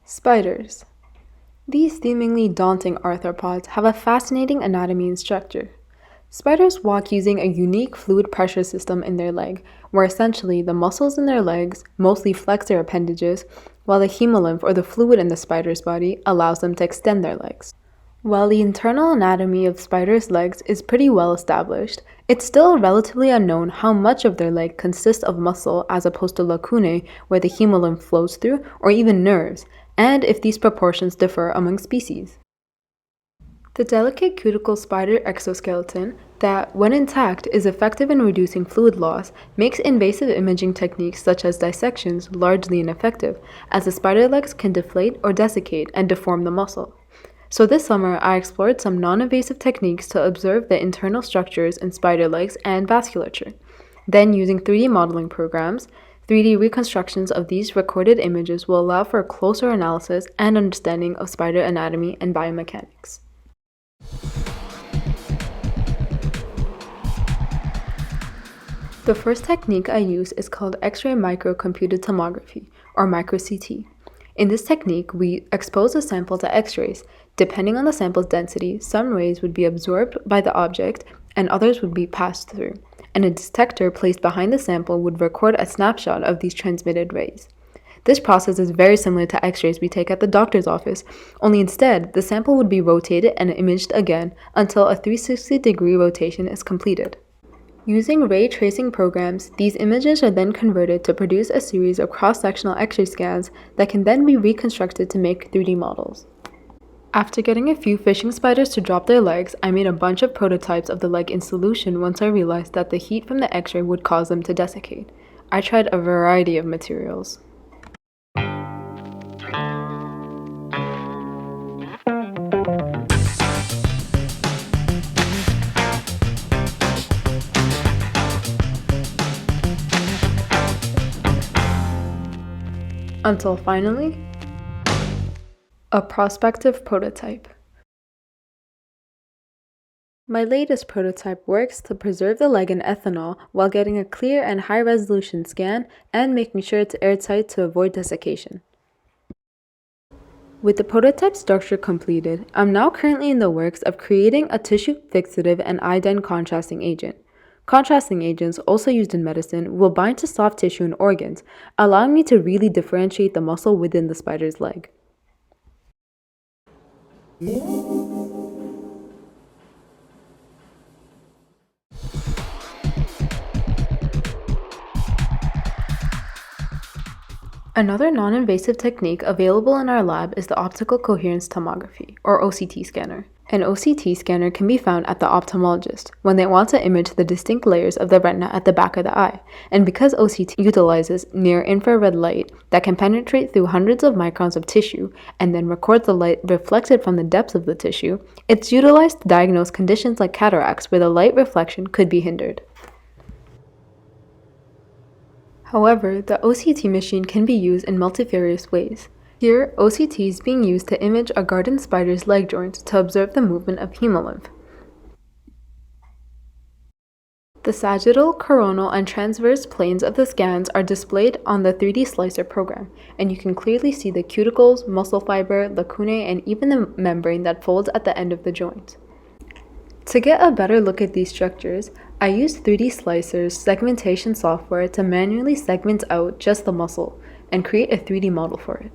Spiders. These seemingly daunting arthropods have a fascinating anatomy and structure. Spiders walk using a unique fluid pressure system in their leg, where essentially the muscles in their legs mostly flex their appendages, while the hemolymph or the fluid in the spider's body allows them to extend their legs. While the internal anatomy of spiders' legs is pretty well established, it's still relatively unknown how much of their leg consists of muscle as opposed to lacunae where the hemolymph flows through, or even nerves, and if these proportions differ among species. The delicate cuticle spider exoskeleton that, when intact, is effective in reducing fluid loss, makes invasive imaging techniques such as dissections largely ineffective, as the spider legs can deflate or desiccate and deform the muscle. So this summer, I explored some non-invasive techniques to observe the internal structures in spider legs and vasculature. Then, using 3D modeling programs, 3D reconstructions of these recorded images will allow for a closer analysis and understanding of spider anatomy and biomechanics. The first technique I use is called X-ray microcomputed tomography, or micro-CT. In this technique, we expose a sample to X-rays. Depending on the sample's density, some rays would be absorbed by the object and others would be passed through, and a detector placed behind the sample would record a snapshot of these transmitted rays. This process is very similar to X-rays we take at the doctor's office, only instead, the sample would be rotated and imaged again until a 360-degree rotation is completed. Using ray tracing programs, these images are then converted to produce a series of cross-sectional X-ray scans that can then be reconstructed to make 3D models. After getting a few fishing spiders to drop their legs, I made a bunch of prototypes of the leg in solution once I realized that the heat from the X-ray would cause them to desiccate. I tried a variety of materials. Until finally, a prospective prototype. My latest prototype works to preserve the leg in ethanol while getting a clear and high-resolution scan and making sure it's airtight to avoid desiccation. With the prototype structure completed, I'm now currently in the works of creating a tissue fixative and iodine contrasting agent. Contrasting agents, also used in medicine, will bind to soft tissue and organs, allowing me to really differentiate the muscle within the spider's leg. Another non-invasive technique available in our lab is the optical coherence tomography, or OCT scanner. An OCT scanner can be found at the ophthalmologist when they want to image the distinct layers of the retina at the back of the eye. And because OCT utilizes near-infrared light that can penetrate through hundreds of microns of tissue and then record the light reflected from the depths of the tissue, it's utilized to diagnose conditions like cataracts where the light reflection could be hindered. However, the OCT machine can be used in multifarious ways. Here, OCT is being used to image a garden spider's leg joint to observe the movement of hemolymph. The sagittal, coronal, and transverse planes of the scans are displayed on the 3D slicer program, and you can clearly see the cuticles, muscle fiber, lacunae, and even the membrane that folds at the end of the joint. To get a better look at these structures, I used 3D Slicer's segmentation software to manually segment out just the muscle and create a 3D model for it.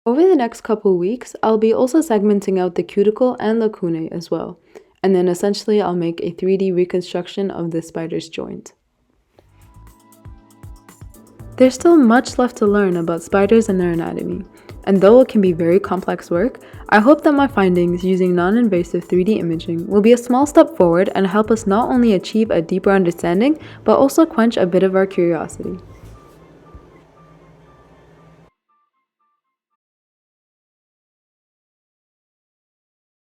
Over the next couple weeks, I'll be also segmenting out the cuticle and lacunae as well, and then essentially I'll make a 3D reconstruction of the spider's joint. There's still much left to learn about spiders and their anatomy, and though it can be very complex work, I hope that my findings using non-invasive 3D imaging will be a small step forward and help us not only achieve a deeper understanding, but also quench a bit of our curiosity.